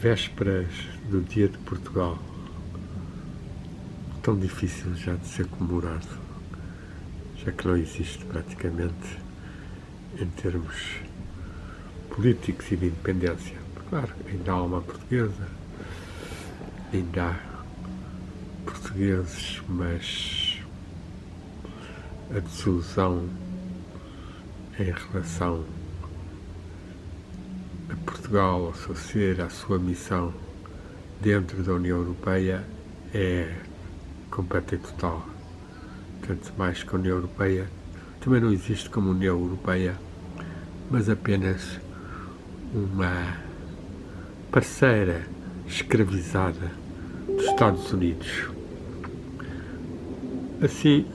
Vésperas do Dia de Portugal, tão difícil já de ser comemorado, já que não existe praticamente em termos políticos e de independência. Claro, ainda há alma portuguesa, ainda há portugueses, mas a desilusão em relação a Portugal, ao seu ser, à sua missão dentro da União Europeia é completa e total. Tanto mais que a União Europeia também não existe como União Europeia, mas apenas uma parceira escravizada dos Estados Unidos. Assim,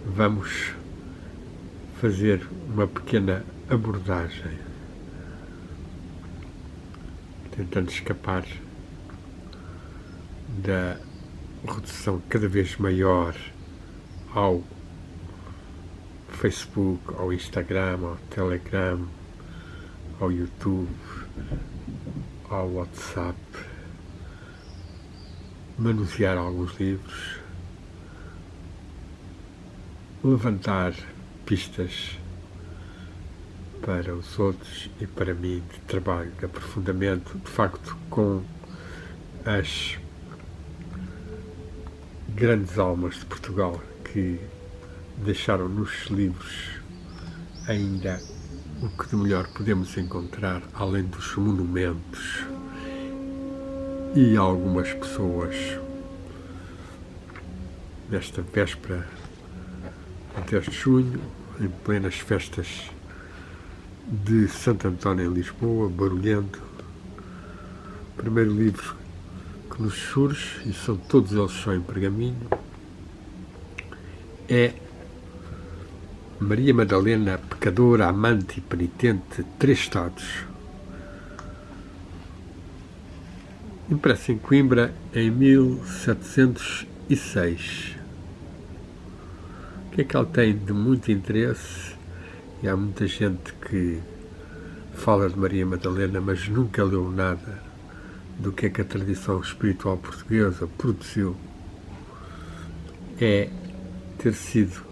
vamos fazer uma pequena abordagem, tentando escapar da redução cada vez maior ao Facebook, ao Instagram, ao Telegram, ao YouTube, ao WhatsApp, manusear alguns livros, levantar pistas para os outros e para mim de trabalho, de aprofundamento, de facto, com as grandes almas de Portugal que deixaram nos livros ainda o que de melhor podemos encontrar, além dos monumentos e algumas pessoas nesta véspera de 10 de junho, em plenas festas de Santo António em Lisboa, barulhento. O primeiro livro que nos surge, e são todos eles só em pergaminho, é Maria Madalena, pecadora, amante e penitente, 3 estados. Impresso em Coimbra em 1706. O que é que ela tem de muito interesse? E há muita gente que fala de Maria Madalena, mas nunca leu nada do que é que a tradição espiritual portuguesa produziu. É ter sido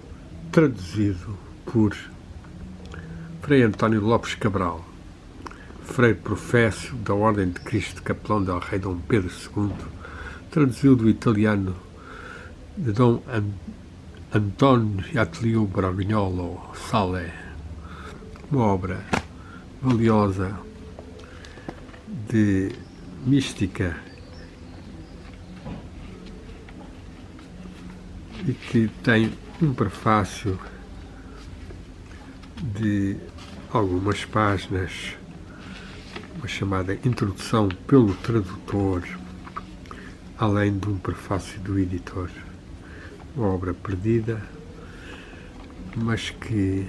traduzido por Frei António Lopes Cabral, Frei Profécio da Ordem de Cristo, capelão del Rei Dom Pedro II, traduziu do italiano de Dom Antonio Attilio Bravignolo Sale, uma obra valiosa de mística e que tem um prefácio de algumas páginas, uma chamada introdução pelo tradutor, além de um prefácio do editor. Uma obra perdida, mas que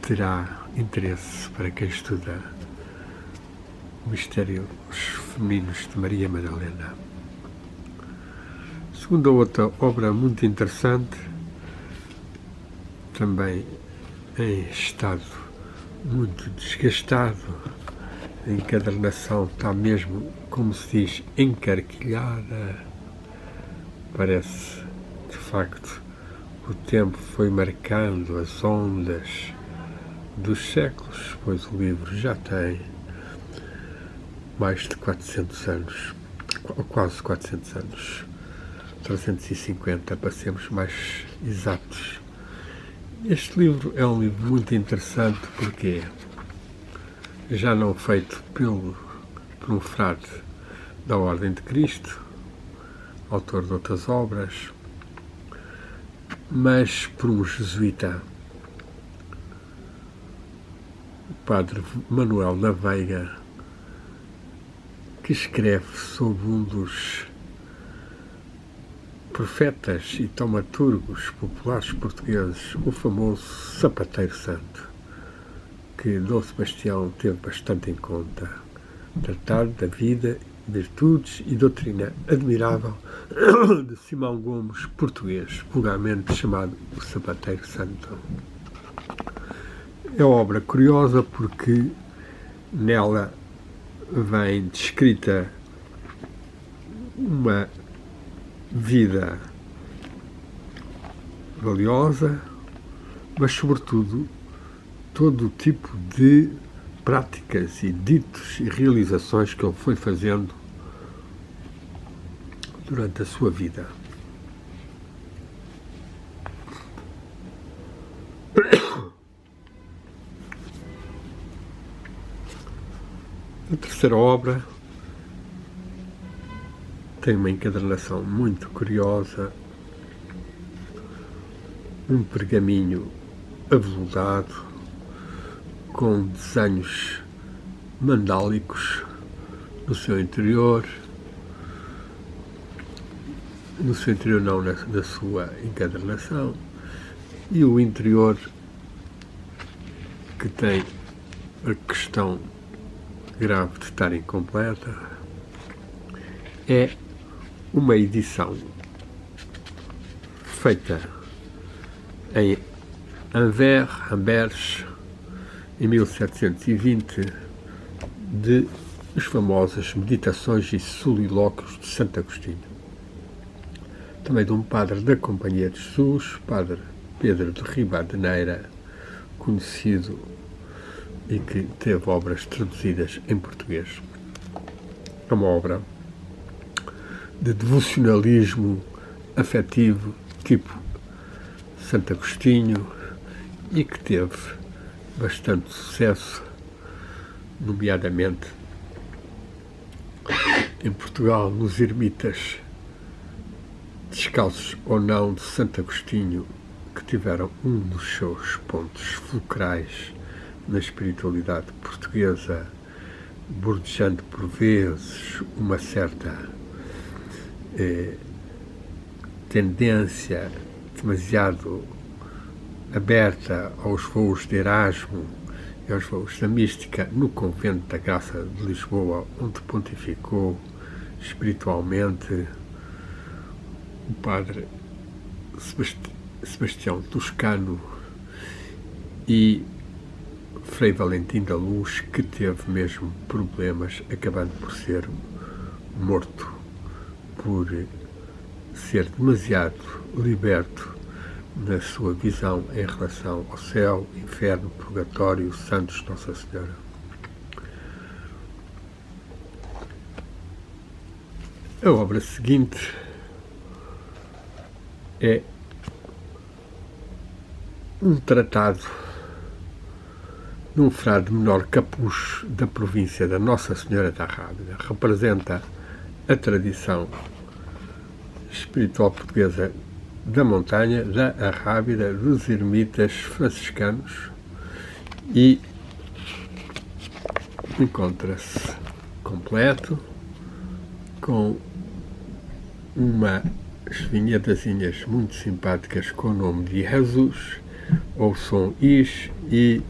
terá interesse para quem estuda mistérios femininos de Maria Madalena. Segunda outra obra muito interessante, também em estado muito desgastado, a encadernação está mesmo, como se diz, encarquilhada. Parece, de facto, o tempo foi marcando as ondas dos séculos, pois o livro já tem mais de 400 anos, ou quase 400 anos, 350, para sermos mais exatos. Este livro é um livro muito interessante porque já não feito por um frade da Ordem de Cristo, autor de outras obras, mas por um jesuíta, o padre Manuel da Veiga, que escreve sobre um dos profetas e taumaturgos populares portugueses, o famoso Sapateiro Santo, que Dom Sebastião teve bastante em conta. Tratado da vida, virtudes e doutrina admirável de Simão Gomes, português, vulgarmente chamado o Sapateiro Santo. É uma obra curiosa porque nela vem descrita uma vida valiosa, mas sobretudo todo o tipo de práticas e ditos e realizações que ele foi fazendo durante a sua vida. A terceira obra tem uma encadernação muito curiosa, um pergaminho aveludado com desenhos mandálicos no seu interior, não, na sua encadernação, e o interior que tem a questão grave de estar incompleta. É uma edição feita em Anvers, em 1720, de as famosas Meditações e Solilóquios de Santo Agostinho. Também de um padre da Companhia de Jesus, Padre Pedro de Ribadeneira, conhecido e que teve obras traduzidas em português. É uma obra de devocionalismo afetivo, tipo Santo Agostinho, e que teve bastante sucesso, nomeadamente em Portugal, nos ermitas descalços ou não de Santo Agostinho, que tiveram um dos seus pontos fulcrais na espiritualidade portuguesa, bordejando por vezes uma certa tendência demasiado aberta aos voos de Erasmo e aos voos da mística no Convento da Graça de Lisboa, onde pontificou espiritualmente o padre Sebastião Toscano e Frei Valentim da Luz, que teve mesmo problemas, acabando por ser morto por ser demasiado liberto na sua visão em relação ao céu, inferno, purgatório, santos, Nossa Senhora. A obra seguinte é um tratado de um frade menor capucho da província da Nossa Senhora da Rábida. Representa a tradição espiritual portuguesa da montanha, da Arrábida, dos ermitas franciscanos, e encontra-se completo com umas vinhetazinhas muito simpáticas com o nome de Jesus, ou são Is e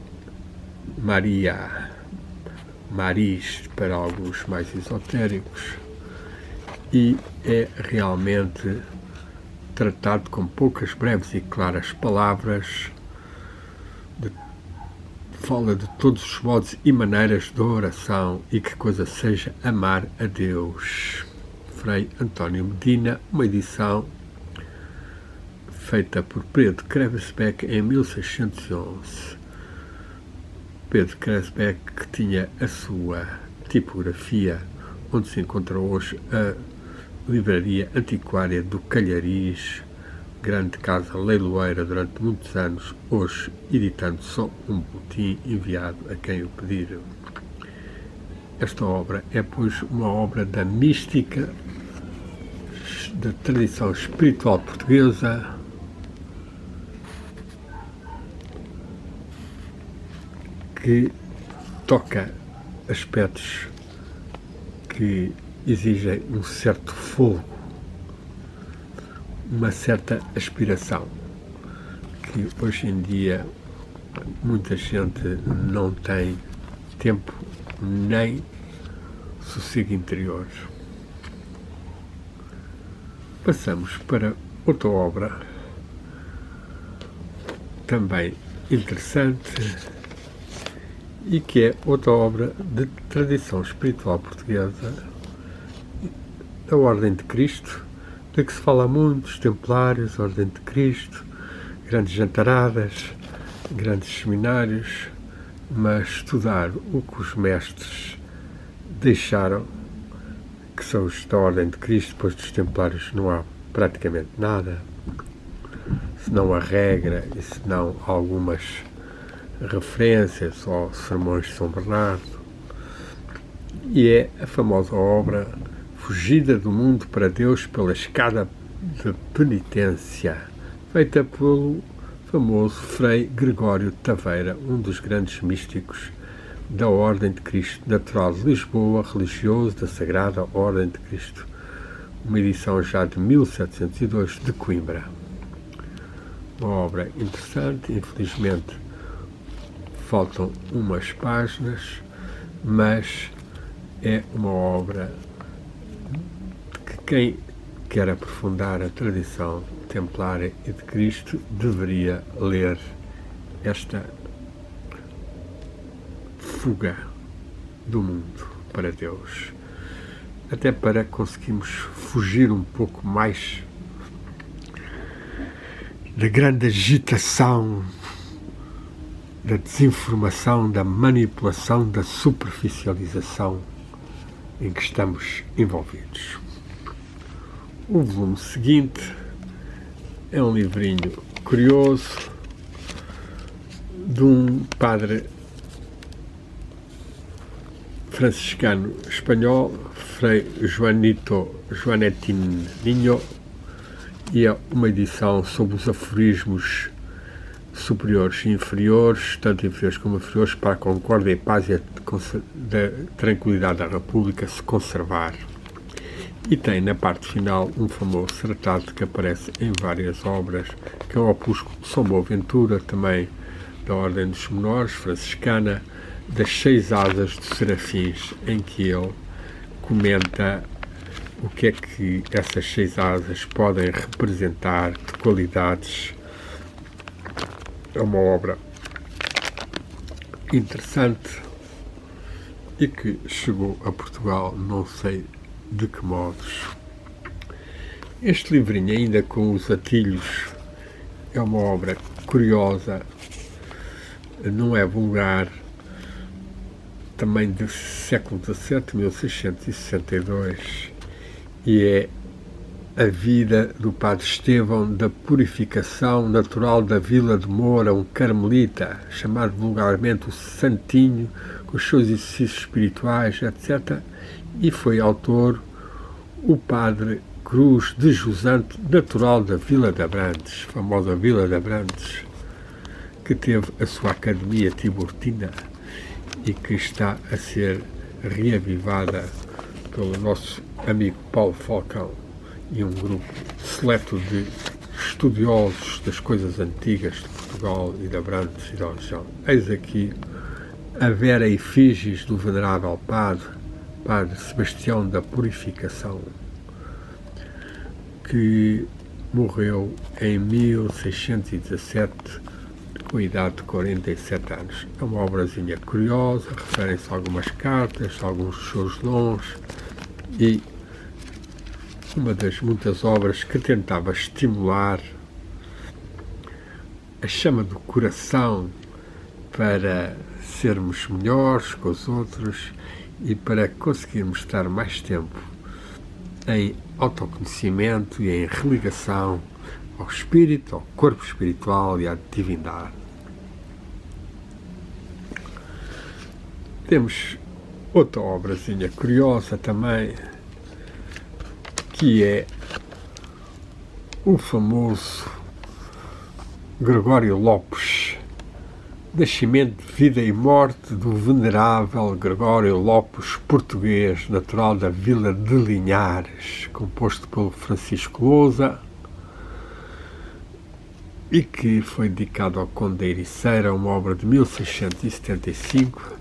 Maria, Maris para alguns mais esotéricos, e é realmente tratado com poucas, breves e claras palavras, fala de todos os modos e maneiras de oração e que coisa seja amar a Deus. Frei António Medina, uma edição feita por Pedro Krebsbeck em 1611. Pedro Krebsbeck, que tinha a sua tipografia, onde se encontra hoje a Livraria Antiquária do Calhariz, grande casa leiloeira durante muitos anos, hoje editando só um boletim enviado a quem o pedir. Esta obra é, pois, uma obra da mística, da tradição espiritual portuguesa, que toca aspectos que exigem um certo fogo, uma certa aspiração, que hoje em dia muita gente não tem tempo nem sossego interior. Passamos para outra obra também interessante e que é outra obra de tradição espiritual portuguesa, a Ordem de Cristo, de que se fala muito, os Templários, a Ordem de Cristo, grandes jantaradas, grandes seminários, mas estudar o que os mestres deixaram, que são os da Ordem de Cristo, depois dos Templários não há praticamente nada, senão a regra e senão algumas referências aos sermões de São Bernardo, e é a famosa obra Fugida do Mundo para Deus pela Escada de Penitência, feita pelo famoso Frei Gregório Taveira, um dos grandes místicos da Ordem de Cristo, natural de Lisboa, religioso da Sagrada Ordem de Cristo, uma edição já de 1702 de Coimbra. Uma obra interessante, infelizmente faltam umas páginas, mas é uma obra que quem quer aprofundar a tradição templária e de Cristo deveria ler esta fuga do mundo para Deus, até para conseguirmos fugir um pouco mais da grande agitação, da desinformação, da manipulação, da superficialização em que estamos envolvidos. O volume seguinte é um livrinho curioso de um padre franciscano espanhol, Frei Joanetinho, e é uma edição sobre os aforismos superiores e inferiores, tanto inferiores como inferiores, para a concórdia e paz e a tranquilidade da República se conservar. E tem na parte final um famoso tratado que aparece em várias obras, que é o Opúsculo de São Boaventura, também da Ordem dos Menores, franciscana, das 6 asas dos serafins, em que ele comenta o que é que essas 6 asas podem representar de qualidades. É uma obra interessante e que chegou a Portugal, não sei de que modos. Este livrinho, ainda com os atilhos, é uma obra curiosa, não é vulgar, também do século XVII, 1662, e é a vida do Padre Estevão da Purificação, natural da Vila de Moura, um carmelita, chamado vulgarmente o Santinho, com os seus exercícios espirituais, etc. E foi autor o Padre Cruz de Jusante, natural da Vila de Abrantes, famosa Vila de Abrantes, que teve a sua Academia Tiburtina e que está a ser reavivada pelo nosso amigo Paulo Falcão e um grupo seleto de estudiosos das coisas antigas de Portugal e de Abrantes e da região. Eis aqui a Vera Efígies do Venerável Padre Sebastião da Purificação, que morreu em 1617 com a idade de 47 anos. É uma obrazinha curiosa, referem-se a algumas cartas, a alguns dos seus dons e uma das muitas obras que tentava estimular a chama do coração para sermos melhores com os outros e para conseguirmos estar mais tempo em autoconhecimento e em religação ao espírito, ao corpo espiritual e à divindade. Temos outra obrazinha curiosa também, que é o famoso Gregório Lopes, Nascimento, Vida e Morte do Venerável Gregório Lopes, português, natural da Vila de Linhares, composto pelo Francisco Lousa, e que foi dedicado ao Conde da Ericeira, uma obra de 1675,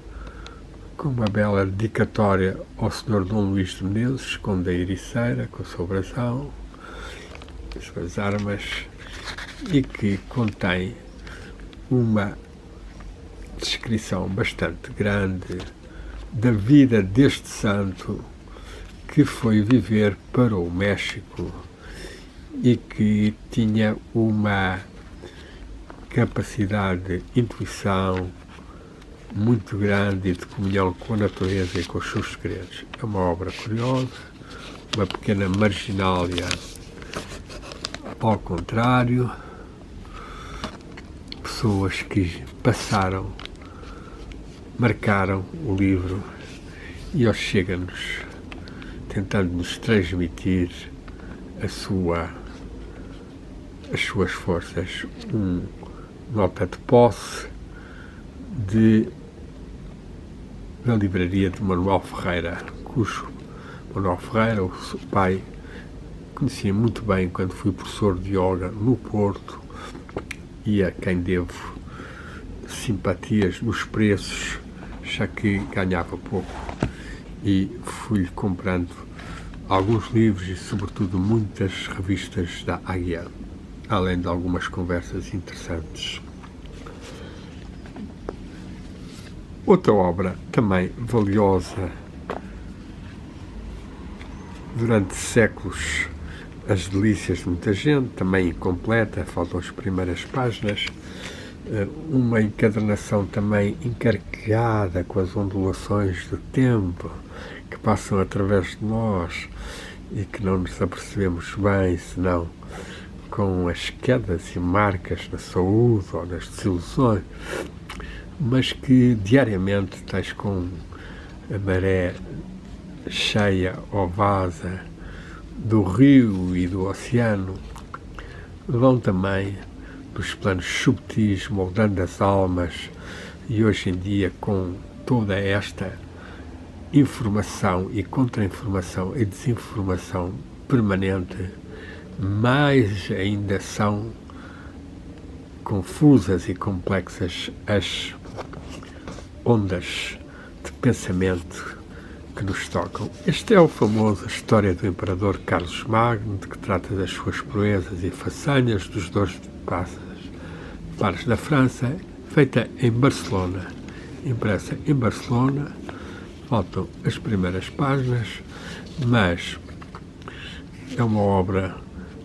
com uma bela dedicatória ao Sr. Dom Luís de Menezes, Conde da Ericeira, com a sua brasão, as suas armas, e que contém uma descrição bastante grande da vida deste santo que foi viver para o México e que tinha uma capacidade de intuição muito grande e de comunhão com a natureza e com os seus segredos. É uma obra curiosa, uma pequena marginália ao contrário, pessoas que passaram, marcaram o livro e hoje chega-nos tentando nos transmitir as suas forças. Nota de posse da livraria de Manuel Ferreira, cujo Manuel Ferreira, o seu pai, conhecia muito bem quando fui professor de yoga no Porto e a quem devo simpatias nos preços, já que ganhava pouco. E fui-lhe comprando alguns livros e, sobretudo, muitas revistas da Águia, além de algumas conversas interessantes. Outra obra também valiosa, durante séculos, As Delícias de Muita Gente, também incompleta, faltam as primeiras páginas, uma encadernação também encarqueada com as ondulações do tempo que passam através de nós e que não nos apercebemos bem, senão com as quedas e marcas na saúde ou nas desilusões, mas que diariamente, tais com a maré cheia ou vasa do rio e do oceano, vão também dos planos subtis, moldando as almas, e hoje em dia, com toda esta informação e contra-informação e desinformação permanente, mais ainda são confusas e complexas as ondas de pensamento que nos tocam. Este é o famoso História do Imperador Carlos Magno, de que trata das suas proezas e façanhas dos 12 pares da França, feita em Barcelona, impressa em Barcelona. Faltam as primeiras páginas, mas é uma obra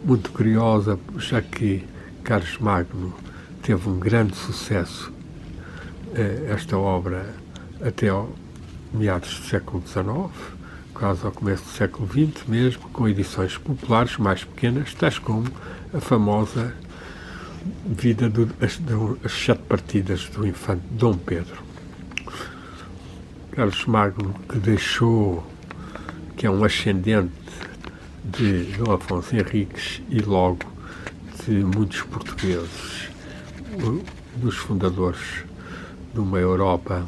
muito curiosa, já que Carlos Magno teve um grande sucesso, esta obra, até ao meados do século XIX, quase ao começo do século XX mesmo, com edições populares mais pequenas, tais como a famosa Vida as 7 Partidas do Infante Dom Pedro. Carlos Magno, que deixou, que é um ascendente de Dom Afonso Henriques e logo de muitos portugueses, dos fundadores de uma Europa,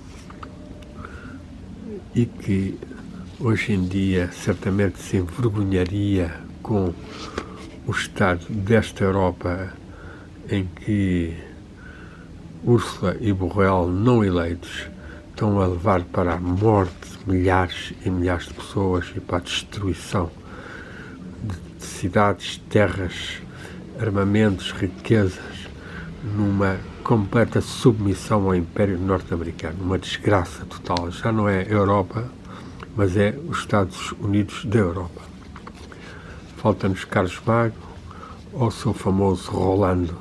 e que hoje em dia certamente se envergonharia com o estado desta Europa em que Ursula e Borrell, não eleitos, estão a levar para a morte de milhares e milhares de pessoas e para a destruição de cidades, terras, armamentos, riquezas, numa completa submissão ao Império Norte-Americano, uma desgraça total. Já não é a Europa, mas é os Estados Unidos da Europa. Falta-nos Carlos Magno, ou o seu famoso Rolando,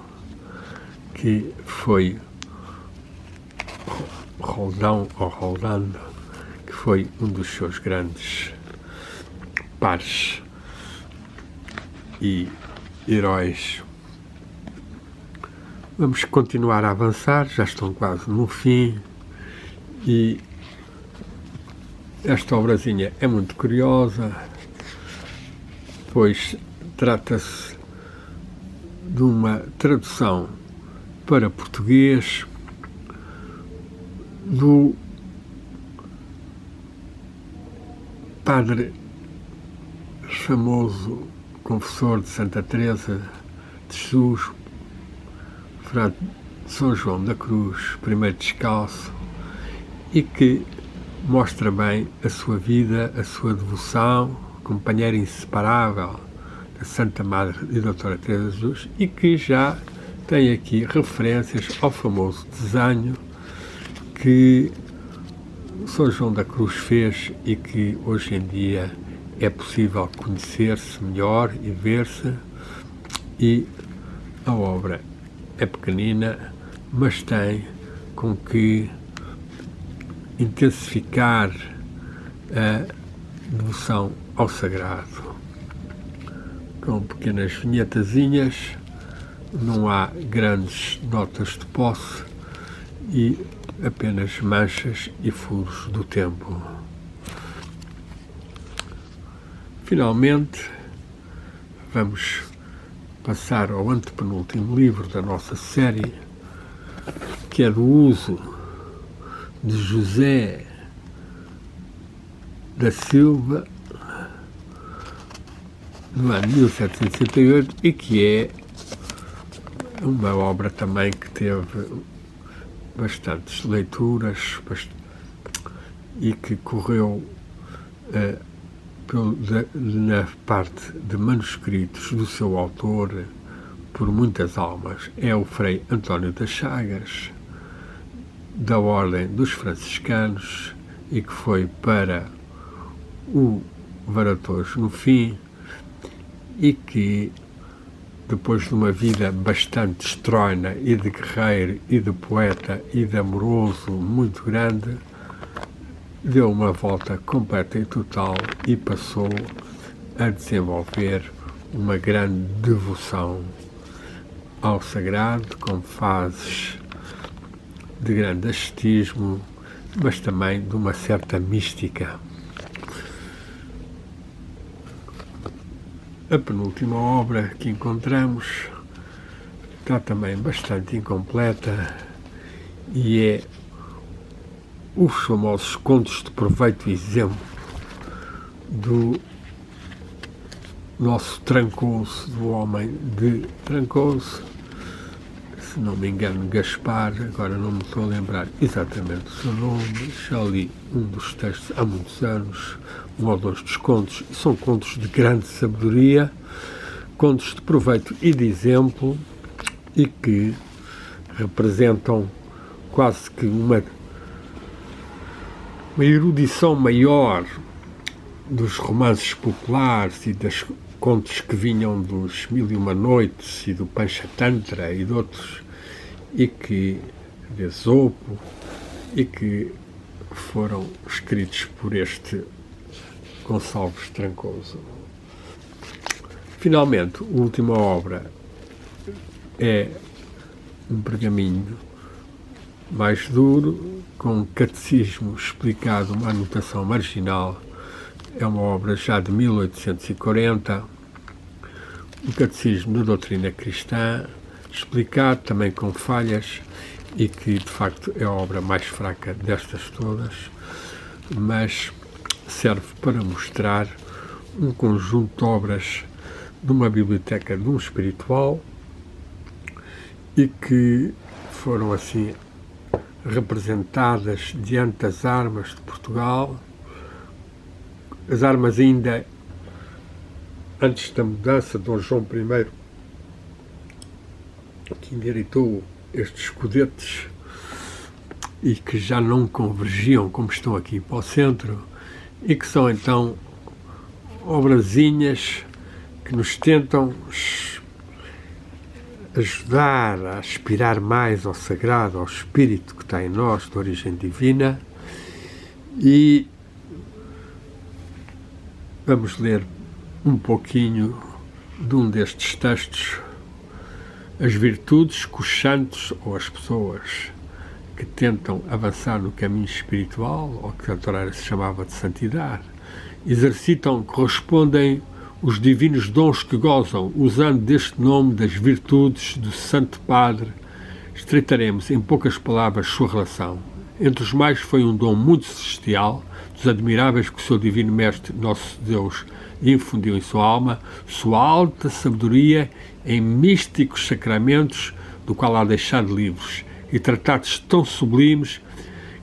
que foi Roldão ou Rolando, que foi um dos seus grandes pares e heróis. Vamos continuar a avançar, já estão quase no fim, e esta obrazinha é muito curiosa, pois trata-se de uma tradução para português do padre famoso confessor de Santa Teresa de Jesus, Frade São João da Cruz, primeiro descalço, e que mostra bem a sua vida, a sua devoção, companheira inseparável da Santa Madre e Doutora Teresa de Jesus, e que já tem aqui referências ao famoso desenho que São João da Cruz fez e que hoje em dia é possível conhecer-se melhor e ver-se, e a obra é pequenina, mas tem com que intensificar a devoção ao sagrado. Com pequenas vinhetazinhas, não há grandes notas de posse e apenas manchas e furos do tempo. Finalmente, vamos passar ao antepenúltimo livro da nossa série, que é do uso de José da Silva, no ano 1768, e que é uma obra também que teve bastantes leituras e que correu na parte de manuscritos do seu autor por muitas almas. É o Frei António das Chagas, da Ordem dos Franciscanos, e que foi para o Varatojo no fim, e que, depois de uma vida bastante estróina e de guerreiro e de poeta e de amoroso muito grande, deu uma volta completa e total e passou a desenvolver uma grande devoção ao sagrado, com fases de grande ascetismo, mas também de uma certa mística. A penúltima obra que encontramos está também bastante incompleta e é os famosos Contos de Proveito e Exemplo do nosso Trancoso, do homem de Trancoso, se não me engano, Gaspar, agora não me estou a lembrar exatamente o seu nome, já li um dos textos há muitos anos, um ou dois dos contos, e são contos de grande sabedoria, contos de proveito e de exemplo, e que representam quase que uma erudição maior dos romances populares e dos contos que vinham dos Mil e Uma Noites e do Panchatantra e de outros, e que, de Esopo, e que foram escritos por este Gonçalves Trancoso. Finalmente, a última obra é um pergaminho mais duro, com um catecismo explicado, uma anotação marginal. É uma obra já de 1840, um catecismo da doutrina cristã, explicado também com falhas, e que de facto é a obra mais fraca destas todas, mas serve para mostrar um conjunto de obras de uma biblioteca de um espiritual e que foram assim representadas diante das armas de Portugal, as armas ainda antes da mudança de Dom João I, que inheritou estes escudetes e que já não convergiam como estão aqui para o centro, e que são então obrazinhas que nos tentam ajudar a aspirar mais ao sagrado, ao espírito que está em nós, de origem divina. E vamos ler um pouquinho de um destes textos: as virtudes que os santos ou as pessoas que tentam avançar no caminho espiritual, ou que outrora se chamava de santidade, exercitam, correspondem os divinos dons que gozam, usando deste nome das virtudes do Santo Padre. Estreitaremos em poucas palavras sua relação. Entre os mais foi um dom muito celestial, dos admiráveis que o seu divino mestre, nosso Deus, infundiu em sua alma, sua alta sabedoria em místicos sacramentos, do qual há deixado livros, e tratados tão sublimes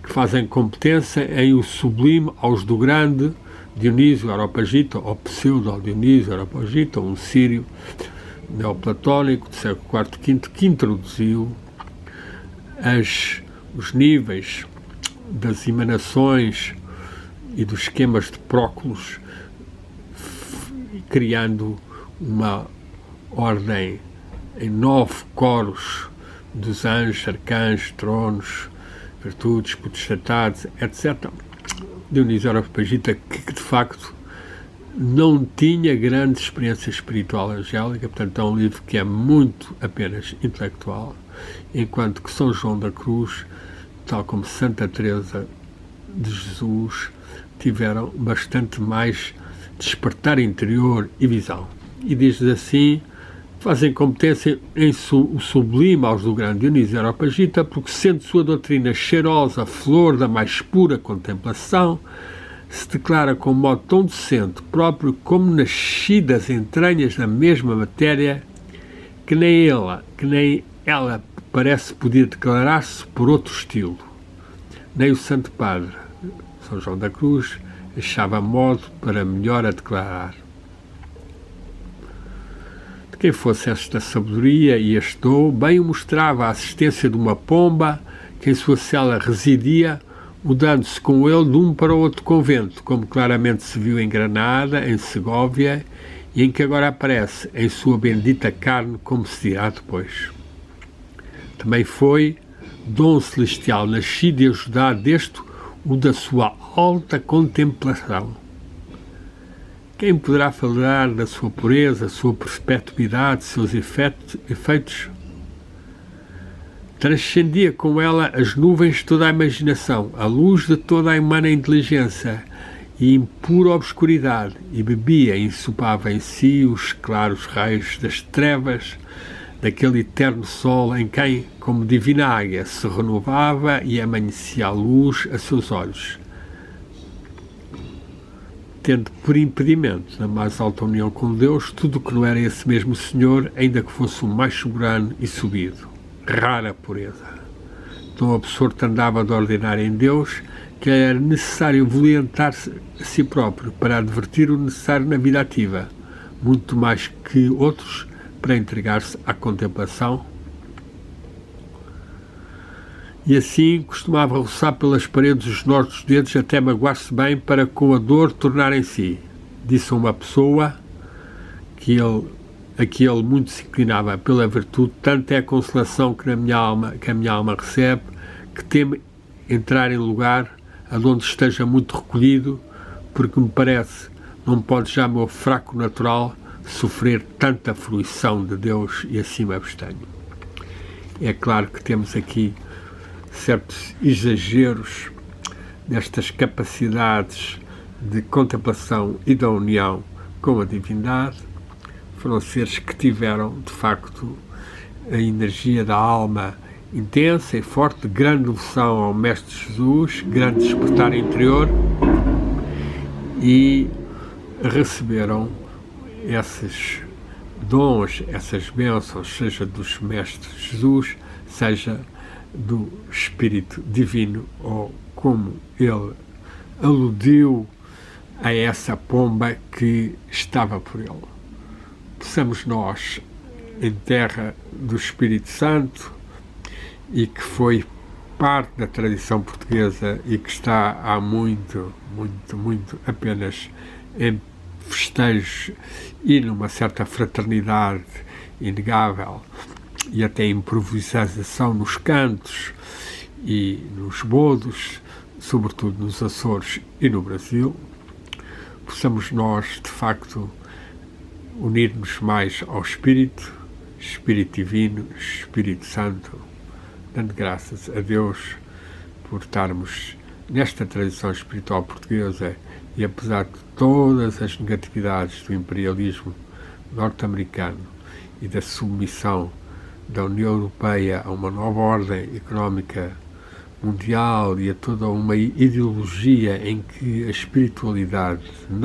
que fazem competência em o sublime aos do grande Dionísio Areopagita, ou pseudo-Dionísio Areopagita, um sírio neoplatónico do século IV, V, que introduziu os níveis das emanações e dos esquemas de Próculos, criando uma ordem em 9 coros dos anjos, arcanjos, tronos, virtudes, potestades, etc. Dionísio Areopagita, que de facto não tinha grande experiência espiritual angélica, portanto é um livro que é muito apenas intelectual, enquanto que São João da Cruz, tal como Santa Teresa de Jesus, tiveram bastante mais despertar interior e visão. E diz assim: fazem competência em o sublime aos do grande Dionísio Areopagita, porque sendo sua doutrina cheirosa, flor da mais pura contemplação, se declara com modo tão decente, próprio como nascida das entranhas da mesma matéria, que nem ela parece poder declarar-se por outro estilo. Nem o Santo Padre, São João da Cruz, achava modo para melhor a declarar. De quem fosse esta sabedoria e este dom, bem o mostrava a assistência de uma pomba que em sua cela residia, mudando-se com ele de um para outro convento, como claramente se viu em Granada, em Segóvia, e em que agora aparece em sua bendita carne, como se dirá depois. Também foi dom celestial nascido e ajudado deste o da sua alta contemplação. Quem poderá falar da sua pureza, sua perpetuidade, seus efeitos? Transcendia com ela as nuvens de toda a imaginação, a luz de toda a humana inteligência e impura obscuridade, e bebia e ensopava em si os claros raios das trevas, daquele eterno sol em quem, como divina águia, se renovava e amanhecia a luz a seus olhos, tendo por impedimento, na mais alta união com Deus, tudo o que não era esse mesmo Senhor, ainda que fosse o mais soberano e subido. Rara pureza. Tão absorto andava de ordinar em Deus, que era necessário violentar-se a si próprio para advertir o necessário na vida ativa, muito mais que outros, para entregar-se à contemplação. E assim costumava roçar pelas paredes os nós dos dedos até magoar-se bem para com a dor tornar em si. Disse a uma pessoa a que ele muito se inclinava pela virtude, tanto é a consolação que a minha alma recebe, que teme entrar em lugar aonde esteja muito recolhido, porque me parece, não pode já meu fraco natural sofrer tanta fruição de Deus, e assim me abstenho. É claro que temos aqui certos exageros destas capacidades de contemplação e da união com a divindade. Foram seres que tiveram, de facto, a energia da alma intensa e forte, grande devoção ao Mestre Jesus, grande despertar interior, e receberam esses dons, essas bênçãos, seja dos Mestres Jesus, seja do Espírito Divino, ou como ele aludiu a essa pomba que estava por ele. Possamos nós, em terra do Espírito Santo, e que foi parte da tradição portuguesa e que está há muito apenas em festejos e numa certa fraternidade inegável, e até improvisação nos cantos e nos bodos, sobretudo nos Açores e no Brasil, possamos nós, de facto, unir-nos mais ao Espírito Divino, Espírito Santo, dando graças a Deus por estarmos nesta tradição espiritual portuguesa, e apesar de todas as negatividades do imperialismo norte-americano e da submissão da União Europeia a uma nova ordem económica mundial e a toda uma ideologia em que a espiritualidade não